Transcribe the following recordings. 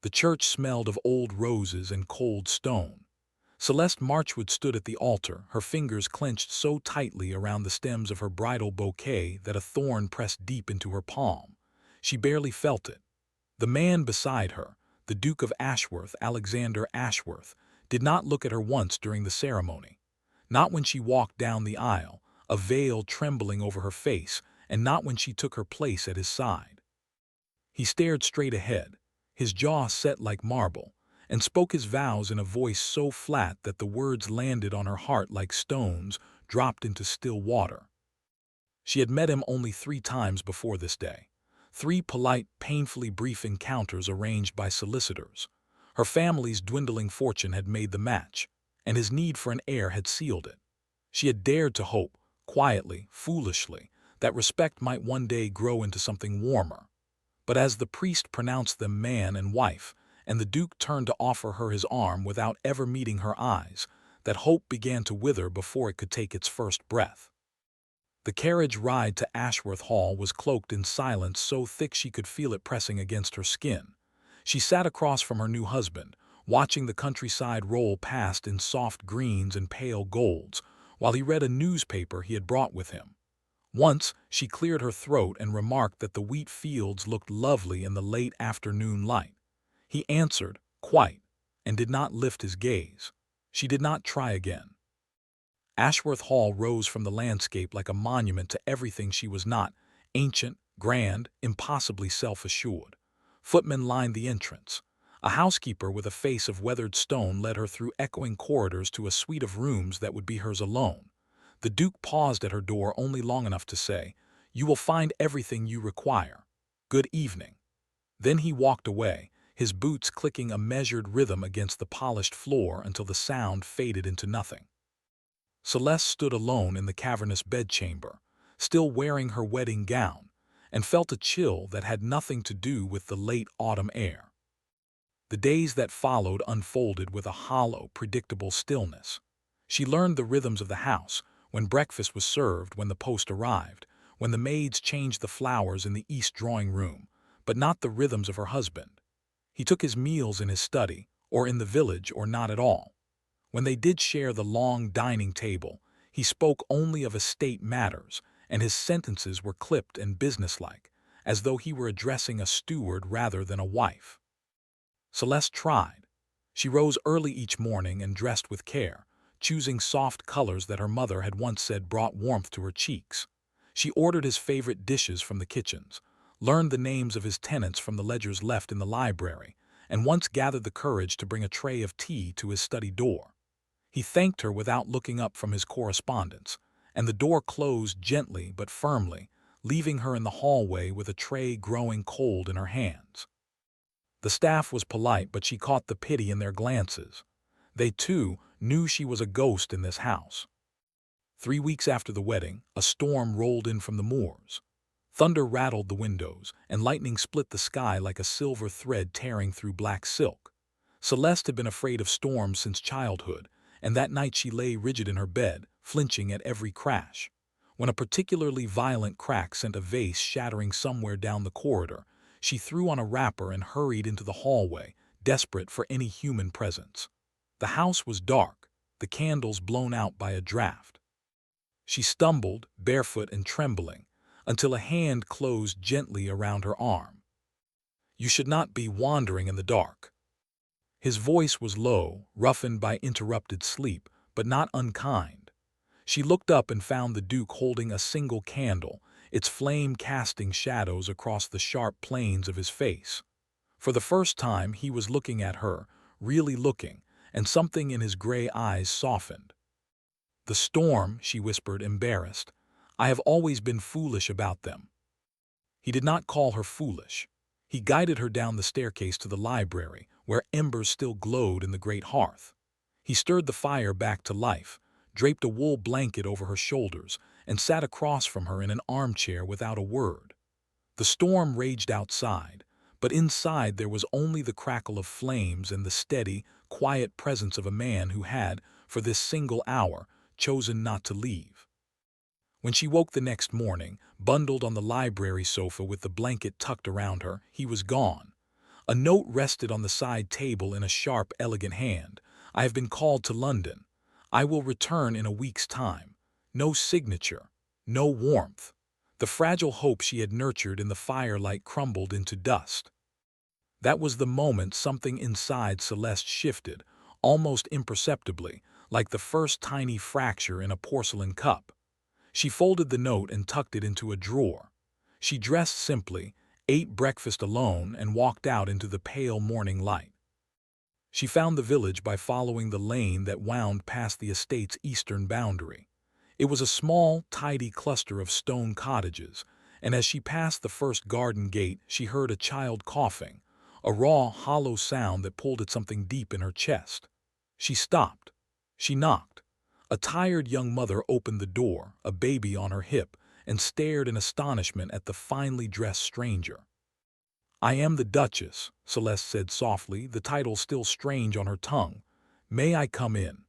The church smelled of old roses and cold stone. Celeste Marchwood stood at the altar, her fingers clenched so tightly around the stems of her bridal bouquet that a thorn pressed deep into her palm. She barely felt it. The man beside her, the Duke of Ashworth, Alexander Ashworth, did not look at her once during the ceremony. Not when she walked down the aisle, a veil trembling over her face, and not when she took her place at his side. He stared straight ahead, his jaw set like marble, and spoke his vows in a voice so flat that the words landed on her heart like stones dropped into still water. She had met him only 3 times before this day. 3 polite, painfully brief encounters arranged by solicitors. Her family's dwindling fortune had made the match, and his need for an heir had sealed it. She had dared to hope, quietly, foolishly, that respect might one day grow into something warmer. But as the priest pronounced them man and wife, and the Duke turned to offer her his arm without ever meeting her eyes, that hope began to wither before it could take its first breath. The carriage ride to Ashworth Hall was cloaked in silence so thick she could feel it pressing against her skin. She sat across from her new husband, watching the countryside roll past in soft greens and pale golds, while he read a newspaper he had brought with him. Once she cleared her throat and remarked that the wheat fields looked lovely in the late afternoon light. He answered, quite, and did not lift his gaze. She did not try again. Ashworth Hall rose from the landscape like a monument to everything she was not, ancient, grand, impossibly self-assured. Footmen lined the entrance. A housekeeper with a face of weathered stone led her through echoing corridors to a suite of rooms that would be hers alone. The Duke paused at her door only long enough to say, "You will find everything you require. Good evening." Then he walked away, his boots clicking a measured rhythm against the polished floor until the sound faded into nothing. Celeste stood alone in the cavernous bedchamber, still wearing her wedding gown, and felt a chill that had nothing to do with the late autumn air. The days that followed unfolded with a hollow, predictable stillness. She learned the rhythms of the house, when breakfast was served, when the post arrived, when the maids changed the flowers in the east drawing-room, but not the rhythms of her husband. He took his meals in his study, or in the village, or not at all. When they did share the long dining table, he spoke only of estate matters, and his sentences were clipped and businesslike, as though he were addressing a steward rather than a wife. Celeste tried. She rose early each morning and dressed with care, choosing soft colors that her mother had once said brought warmth to her cheeks. She ordered his favorite dishes from the kitchens, learned the names of his tenants from the ledgers left in the library, and once gathered the courage to bring a tray of tea to his study door. He thanked her without looking up from his correspondence, and the door closed gently but firmly, leaving her in the hallway with a tray growing cold in her hands. The staff was polite, but she caught the pity in their glances. They, too, knew she was a ghost in this house. 3 weeks after the wedding, a storm rolled in from the moors. Thunder rattled the windows, and lightning split the sky like a silver thread tearing through black silk. Celeste had been afraid of storms since childhood, and that night she lay rigid in her bed, flinching at every crash. When a particularly violent crack sent a vase shattering somewhere down the corridor, she threw on a wrapper and hurried into the hallway, desperate for any human presence. The house was dark, the candles blown out by a draft. She stumbled, barefoot and trembling, until a hand closed gently around her arm. "You should not be wandering in the dark." His voice was low, roughened by interrupted sleep, but not unkind. She looked up and found the Duke holding a single candle, its flame casting shadows across the sharp planes of his face. For the first time he was looking at her, really looking, and something in his gray eyes softened. "The storm," she whispered, embarrassed. "I have always been foolish about them." He did not call her foolish. He guided her down the staircase to the library, where embers still glowed in the great hearth. He stirred the fire back to life, draped a wool blanket over her shoulders, and sat across from her in an armchair without a word. The storm raged outside, but inside there was only the crackle of flames and the steady, quiet presence of a man who had, for this single hour, chosen not to leave. When she woke the next morning, bundled on the library sofa with the blanket tucked around her, he was gone. A note rested on the side table in a sharp, elegant hand. I have been called to London. I will return in a week's time. No signature, no warmth. The fragile hope she had nurtured in the firelight crumbled into dust. That was the moment something inside Celeste shifted, almost imperceptibly, like the first tiny fracture in a porcelain cup. She folded the note and tucked it into a drawer. She dressed simply, ate breakfast alone, and walked out into the pale morning light. She found the village by following the lane that wound past the estate's eastern boundary. It was a small, tidy cluster of stone cottages, and as she passed the first garden gate, she heard a child coughing, a raw, hollow sound that pulled at something deep in her chest. She stopped. She knocked. A tired young mother opened the door, a baby on her hip, and stared in astonishment at the finely dressed stranger. "I am the Duchess," Celeste said softly, the title still strange on her tongue. "May I come in?"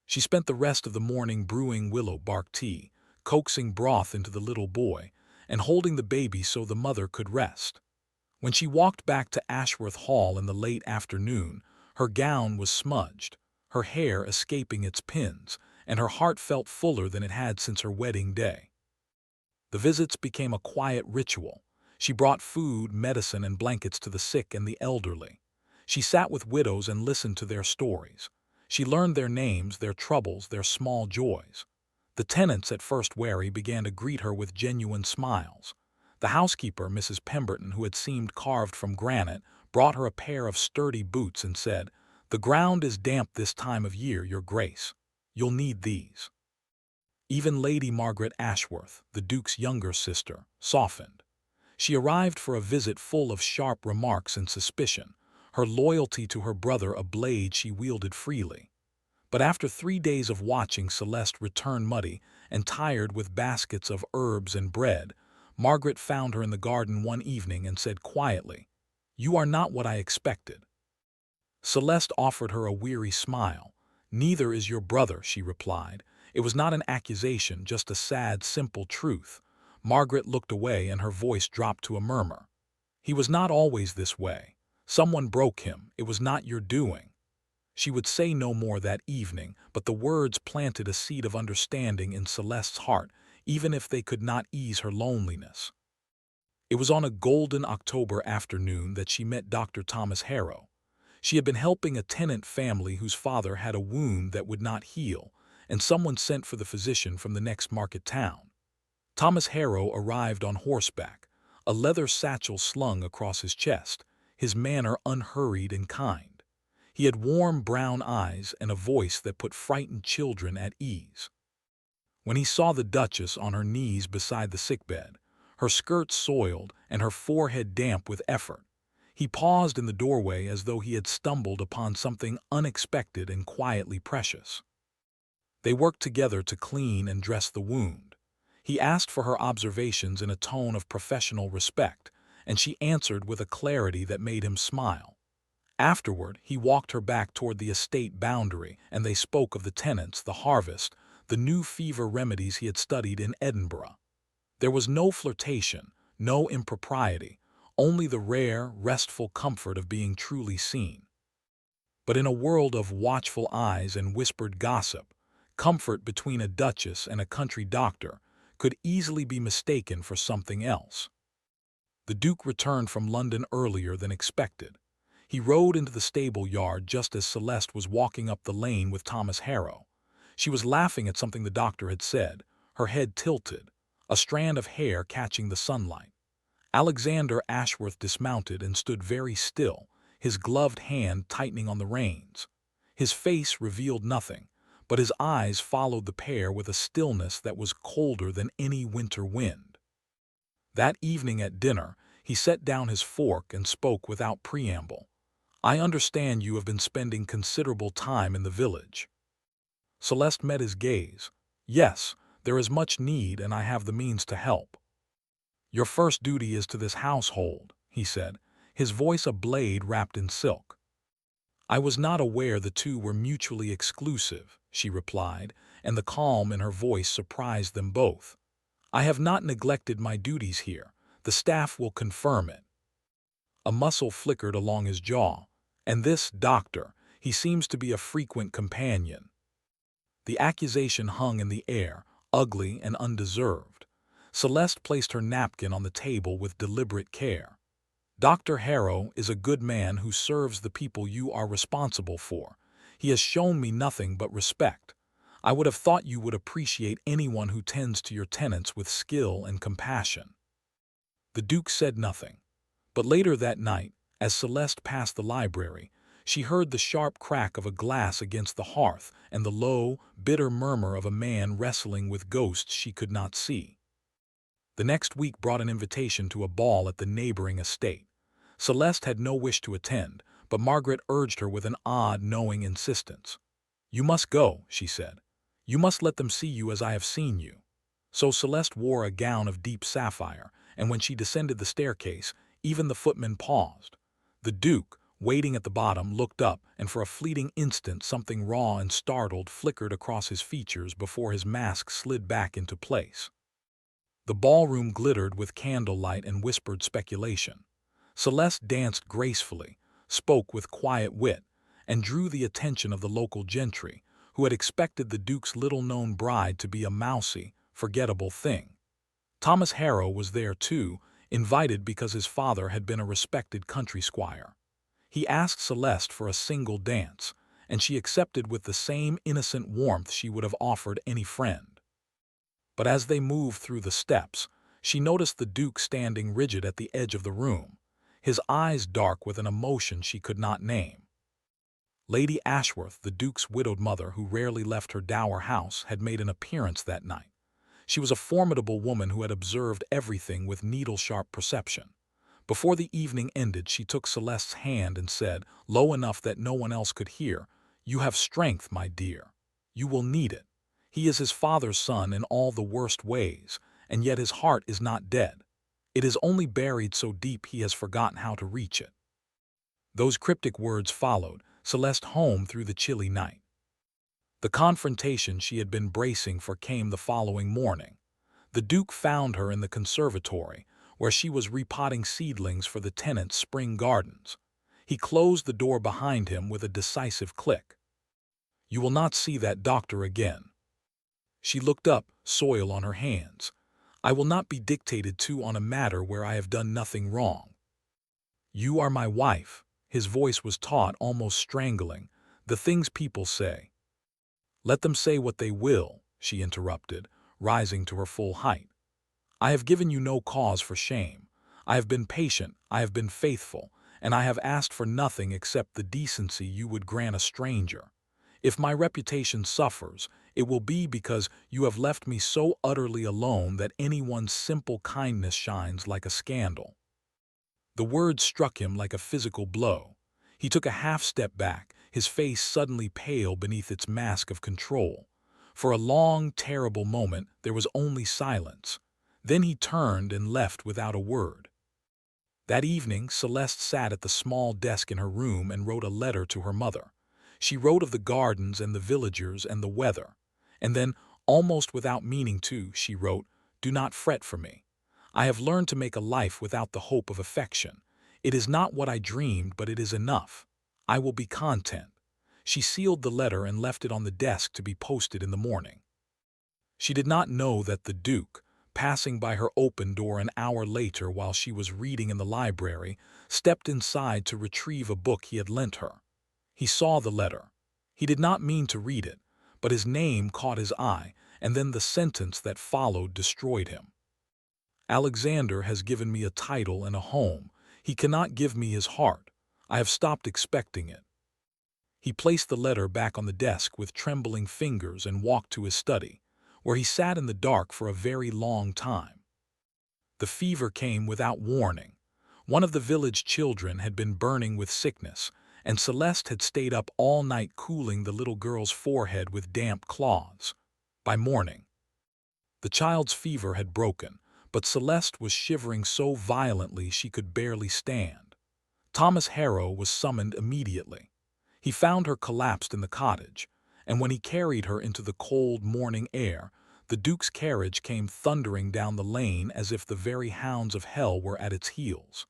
She spent the rest of the morning brewing willow bark tea, coaxing broth into the little boy, and holding the baby so the mother could rest. When she walked back to Ashworth Hall in the late afternoon, her gown was smudged, her hair escaping its pins, and her heart felt fuller than it had since her wedding day. The visits became a quiet ritual. She brought food, medicine, and blankets to the sick and the elderly. She sat with widows and listened to their stories. She learned their names, their troubles, their small joys. The tenants, at first wary, began to greet her with genuine smiles. The housekeeper, Mrs. Pemberton, who had seemed carved from granite, brought her a pair of sturdy boots and said, "The ground is damp this time of year, Your Grace. You'll need these." Even Lady Margaret Ashworth, the Duke's younger sister, softened. She arrived for a visit full of sharp remarks and suspicion, her loyalty to her brother a blade she wielded freely. But after 3 days of watching Celeste return muddy and tired with baskets of herbs and bread, Margaret found her in the garden one evening and said quietly, "You are not what I expected." Celeste offered her a weary smile. "Neither is your brother," she replied. It was not an accusation, just a sad, simple truth. Margaret looked away and her voice dropped to a murmur. "He was not always this way. Someone broke him. It was not your doing." She would say no more that evening, but the words planted a seed of understanding in Celeste's heart, even if they could not ease her loneliness. It was on a golden October afternoon that she met Dr. Thomas Harrow. She had been helping a tenant family whose father had a wound that would not heal, and someone sent for the physician from the next market town. Thomas Harrow arrived on horseback, a leather satchel slung across his chest, his manner unhurried and kind. He had warm brown eyes and a voice that put frightened children at ease. When he saw the Duchess on her knees beside the sickbed, her skirts soiled and her forehead damp with effort, he paused in the doorway as though he had stumbled upon something unexpected and quietly precious. They worked together to clean and dress the wound. He asked for her observations in a tone of professional respect, and she answered with a clarity that made him smile. Afterward, he walked her back toward the estate boundary, and they spoke of the tenants, the harvest, the new fever remedies he had studied in Edinburgh. There was no flirtation, no impropriety, only the rare, restful comfort of being truly seen. But in a world of watchful eyes and whispered gossip, comfort between a duchess and a country doctor could easily be mistaken for something else. The Duke returned from London earlier than expected. He rode into the stable yard just as Celeste was walking up the lane with Thomas Harrow. She was laughing at something the doctor had said, her head tilted, a strand of hair catching the sunlight. Alexander Ashworth dismounted and stood very still, his gloved hand tightening on the reins. His face revealed nothing, but his eyes followed the pair with a stillness that was colder than any winter wind. That evening at dinner, he set down his fork and spoke without preamble. "I understand you have been spending considerable time in the village." Celeste met his gaze. "Yes, there is much need and I have the means to help." "Your first duty is to this household," he said, his voice a blade wrapped in silk. "I was not aware the two were mutually exclusive," she replied, and the calm in her voice surprised them both. "I have not neglected my duties here. The staff will confirm it." A muscle flickered along his jaw. And this doctor, he seems to be a frequent companion. The accusation hung in the air, ugly and undeserved. Celeste placed her napkin on the table with deliberate care. Dr. Harrow is a good man who serves the people you are responsible for. He has shown me nothing but respect. I would have thought you would appreciate anyone who tends to your tenants with skill and compassion. The Duke said nothing. But later that night, as Celeste passed the library, she heard the sharp crack of a glass against the hearth and the low, bitter murmur of a man wrestling with ghosts she could not see. The next week brought an invitation to a ball at the neighboring estate. Celeste had no wish to attend, but Margaret urged her with an odd, knowing insistence. "You must go," she said. "You must let them see you as I have seen you." So Celeste wore a gown of deep sapphire, and when she descended the staircase, even the footman paused. The Duke, waiting at the bottom, looked up, and for a fleeting instant something raw and startled flickered across his features before his mask slid back into place. The ballroom glittered with candlelight and whispered speculation. Celeste danced gracefully, spoke with quiet wit, and drew the attention of the local gentry, who had expected the Duke's little-known bride to be a mousy, forgettable thing. Thomas Harrow was there too, invited because his father had been a respected country squire. He asked Celeste for a single dance, and she accepted with the same innocent warmth she would have offered any friend. But as they moved through the steps, she noticed the Duke standing rigid at the edge of the room, his eyes dark with an emotion she could not name. Lady Ashworth, the Duke's widowed mother who rarely left her dower house, had made an appearance that night. She was a formidable woman who had observed everything with needle-sharp perception. Before the evening ended, she took Celeste's hand and said, low enough that no one else could hear, "You have strength, my dear. You will need it. He is his father's son in all the worst ways, and yet his heart is not dead. It is only buried so deep he has forgotten how to reach it." Those cryptic words followed Celeste home through the chilly night. The confrontation she had been bracing for came the following morning. The Duke found her in the conservatory, where she was repotting seedlings for the tenants' spring gardens. He closed the door behind him with a decisive click. "You will not see that doctor again." She looked up, soil on her hands. "I will not be dictated to on a matter where I have done nothing wrong." "You are my wife." His voice was taut, almost strangling. "The things people say—" "Let them say what they will," she interrupted, rising to her full height. "I have given you no cause for shame. I have been patient, I have been faithful, and I have asked for nothing except the decency you would grant a stranger. If my reputation suffers, it will be because you have left me so utterly alone that anyone's simple kindness shines like a scandal." The words struck him like a physical blow. He took a half-step back, his face suddenly pale beneath its mask of control. For a long, terrible moment, there was only silence. Then he turned and left without a word. That evening, Celeste sat at the small desk in her room and wrote a letter to her mother. She wrote of the gardens and the villagers and the weather. And then, almost without meaning to, she wrote, "Do not fret for me. I have learned to make a life without the hope of affection. It is not what I dreamed, but it is enough. I will be content." She sealed the letter and left it on the desk to be posted in the morning. She did not know that the Duke, passing by her open door an hour later while she was reading in the library, stepped inside to retrieve a book he had lent her. He saw the letter. He did not mean to read it, but his name caught his eye, and then the sentence that followed destroyed him. "Alexander has given me a title and a home. He cannot give me his heart. I have stopped expecting it." He placed the letter back on the desk with trembling fingers and walked to his study, where he sat in the dark for a very long time. The fever came without warning. One of the village children had been burning with sickness, and Celeste had stayed up all night cooling the little girl's forehead with damp cloths. By morning, the child's fever had broken, but Celeste was shivering so violently she could barely stand. Thomas Harrow was summoned immediately. He found her collapsed in the cottage, and when he carried her into the cold morning air, the Duke's carriage came thundering down the lane as if the very hounds of hell were at its heels.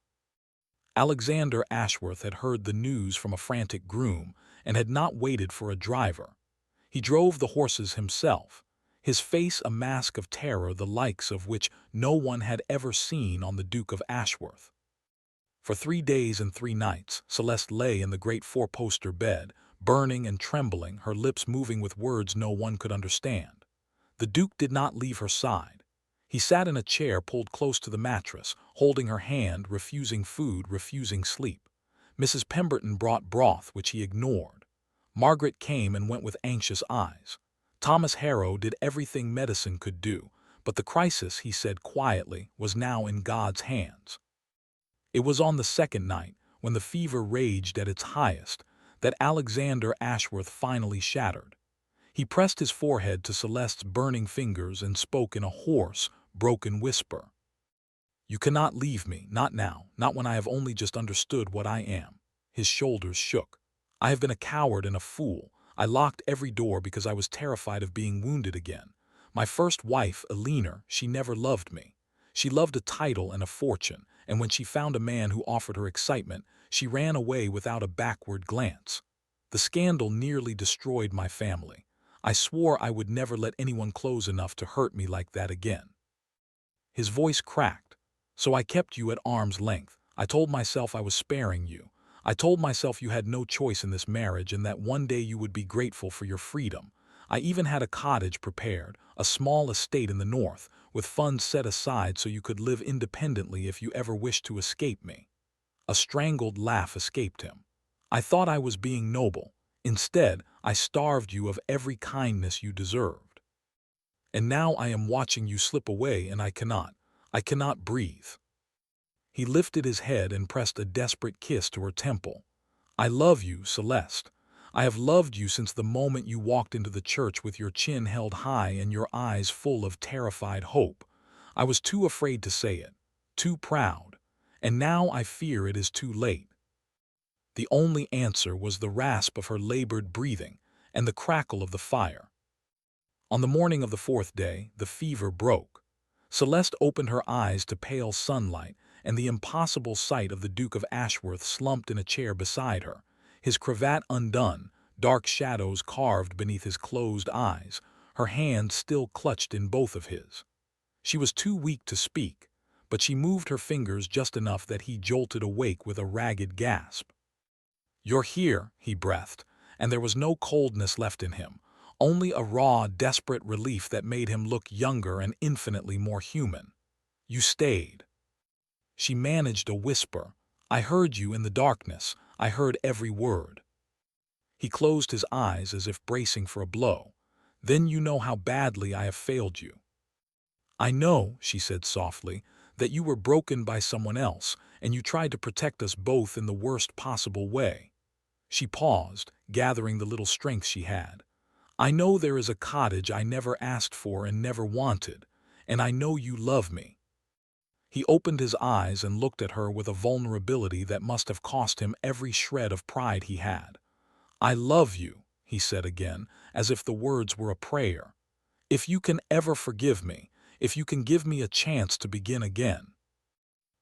Alexander Ashworth had heard the news from a frantic groom and had not waited for a driver. He drove the horses himself, his face a mask of terror the likes of which no one had ever seen on the Duke of Ashworth. For 3 days and 3 nights, Celeste lay in the great four-poster bed, burning and trembling, her lips moving with words no one could understand. The Duke did not leave her side. He sat in a chair pulled close to the mattress, holding her hand, refusing food, refusing sleep. Mrs. Pemberton brought broth, which he ignored. Margaret came and went with anxious eyes. Thomas Harrow did everything medicine could do, but the crisis, he said quietly, was now in God's hands. It was on the second night, when the fever raged at its highest, that Alexander Ashworth finally shattered. He pressed his forehead to Celeste's burning fingers and spoke in a hoarse, broken whisper. "You cannot leave me, not now, not when I have only just understood what I am." His shoulders shook. "I have been a coward and a fool. I locked every door because I was terrified of being wounded again. My first wife, Eleanor, she never loved me. She loved a title and a fortune, and when she found a man who offered her excitement, she ran away without a backward glance. The scandal nearly destroyed my family. I swore I would never let anyone close enough to hurt me like that again." His voice cracked. "So I kept you at arm's length. I told myself I was sparing you. I told myself you had no choice in this marriage and that one day you would be grateful for your freedom. I even had a cottage prepared, a small estate in the north, with funds set aside so you could live independently if you ever wished to escape me." A strangled laugh escaped him. "I thought I was being noble. Instead, I starved you of every kindness you deserved. And now I am watching you slip away and I cannot breathe." He lifted his head and pressed a desperate kiss to her temple. "I love you, Celeste. I have loved you since the moment you walked into the church with your chin held high and your eyes full of terrified hope. I was too afraid to say it, too proud, and now I fear it is too late." The only answer was the rasp of her labored breathing and the crackle of the fire. On the morning of the 4th day, the fever broke. Celeste opened her eyes to pale sunlight and the impossible sight of the Duke of Ashworth slumped in a chair beside her, his cravat undone, dark shadows carved beneath his closed eyes, her hands still clutched in both of his. She was too weak to speak, but she moved her fingers just enough that he jolted awake with a ragged gasp. "You're here," he breathed, and there was no coldness left in him, only a raw, desperate relief that made him look younger and infinitely more human. "You stayed." She managed a whisper. "I heard you in the darkness. I heard every word." He closed his eyes as if bracing for a blow. "Then you know how badly I have failed you." "I know," she said softly, "that you were broken by someone else, and you tried to protect us both in the worst possible way." She paused, gathering the little strength she had. "I know there is a cottage I never asked for and never wanted, and I know you love me." He opened his eyes and looked at her with a vulnerability that must have cost him every shred of pride he had. "I love you," he said again, as if the words were a prayer. "If you can ever forgive me, if you can give me a chance to begin again."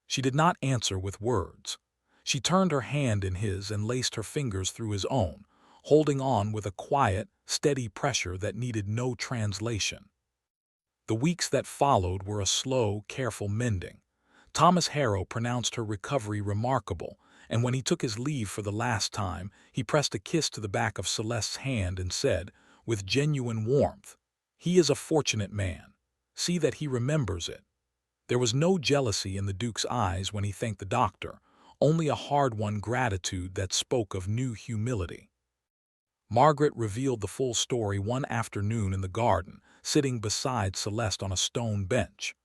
She did not answer with words. She turned her hand in his and laced her fingers through his own, holding on with a quiet, steady pressure that needed no translation. The weeks that followed were a slow, careful mending. Thomas Harrow pronounced her recovery remarkable, and when he took his leave for the last time, he pressed a kiss to the back of Celeste's hand and said, with genuine warmth, "He is a fortunate man. See that he remembers it." There was no jealousy in the Duke's eyes when he thanked the doctor, only a hard-won gratitude that spoke of new humility. Margaret revealed the full story one afternoon in the garden, sitting beside Celeste on a stone bench.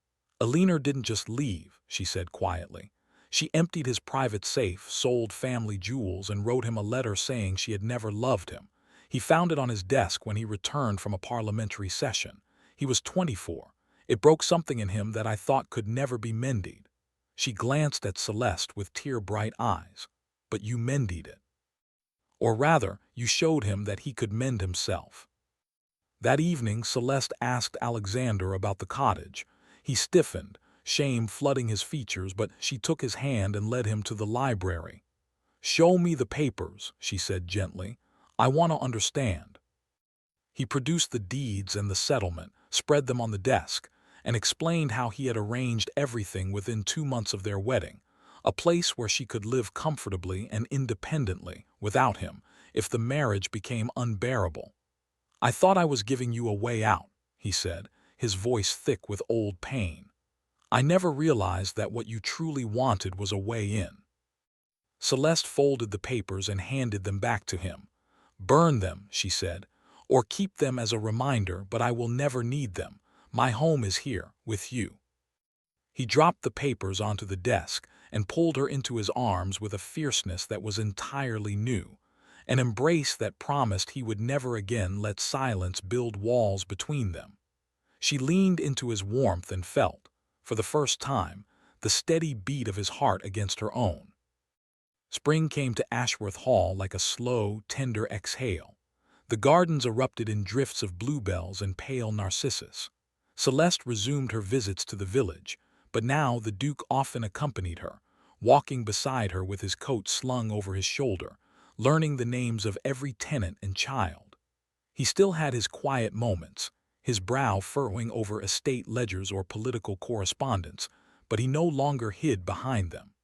"Eleanor didn't just leave," she said quietly. "She emptied his private safe, sold family jewels, and wrote him a letter saying she had never loved him. He found it on his desk when he returned from a parliamentary session. He was 24. It broke something in him that I thought could never be mended." She glanced at Celeste with tear-bright eyes. "But you mended it. Or rather, you showed him that he could mend himself." That evening, Celeste asked Alexander about the cottage. He stiffened, shame flooding his features, but she took his hand and led him to the library. "Show me the papers," she said gently. "I want to understand." He produced the deeds and the settlement, spread them on the desk, and explained how he had arranged everything within 2 months of their wedding, a place where she could live comfortably and independently without him if the marriage became unbearable. "I thought I was giving you a way out," he said, his voice thick with old pain. "I never realized that what you truly wanted was a way in." Celeste folded the papers and handed them back to him. "Burn them," she said, "or keep them as a reminder, but I will never need them. My home is here, with you." He dropped the papers onto the desk and pulled her into his arms with a fierceness that was entirely new, an embrace that promised he would never again let silence build walls between them. She leaned into his warmth and felt, for the first time, the steady beat of his heart against her own. Spring came to Ashworth Hall like a slow, tender exhale. The gardens erupted in drifts of bluebells and pale narcissus. Celeste resumed her visits to the village, but now the Duke often accompanied her, walking beside her with his coat slung over his shoulder, learning the names of every tenant and child. He still had his quiet moments, his brow furrowing over estate ledgers or political correspondence, but he no longer hid behind them.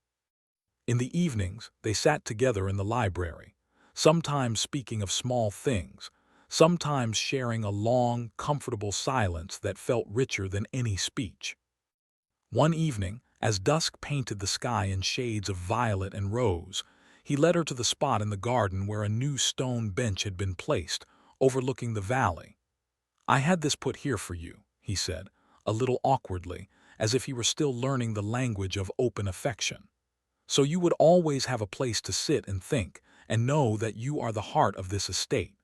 In the evenings, they sat together in the library, sometimes speaking of small things, sometimes sharing a long, comfortable silence that felt richer than any speech. One evening, as dusk painted the sky in shades of violet and rose, he led her to the spot in the garden where a new stone bench had been placed, overlooking the valley. "I had this put here for you," he said, a little awkwardly, as if he were still learning the language of open affection. "So you would always have a place to sit and think, and know that you are the heart of this estate."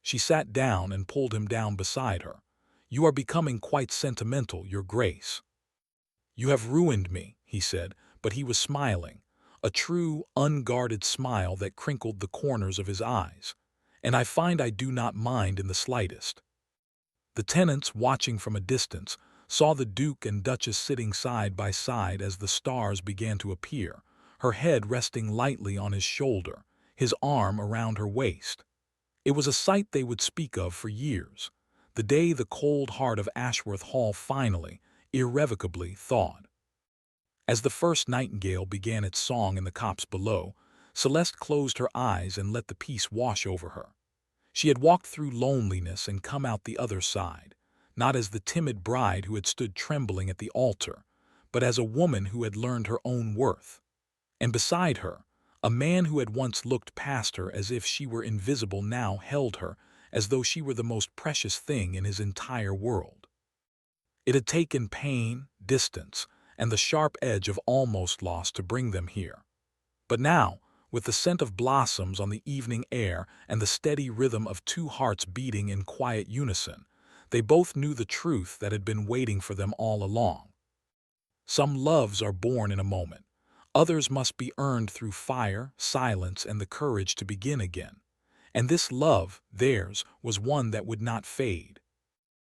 She sat down and pulled him down beside her. "You are becoming quite sentimental, Your Grace." "You have ruined me," he said, but he was smiling, a true, unguarded smile that crinkled the corners of his eyes. "And I find I do not mind in the slightest." The tenants, watching from a distance, saw the Duke and Duchess sitting side by side as the stars began to appear, her head resting lightly on his shoulder, his arm around her waist. It was a sight they would speak of for years, the day the cold heart of Ashworth Hall finally, irrevocably thawed. As the first nightingale began its song in the copse below, Celeste closed her eyes and let the peace wash over her. She had walked through loneliness and come out the other side, not as the timid bride who had stood trembling at the altar, but as a woman who had learned her own worth. And beside her, a man who had once looked past her as if she were invisible now held her as though she were the most precious thing in his entire world. It had taken pain, distance, and the sharp edge of almost loss to bring them here. But now, with the scent of blossoms on the evening air and the steady rhythm of two hearts beating in quiet unison, they both knew the truth that had been waiting for them all along. Some loves are born in a moment. Others must be earned through fire, silence, and the courage to begin again. And this love, theirs, was one that would not fade.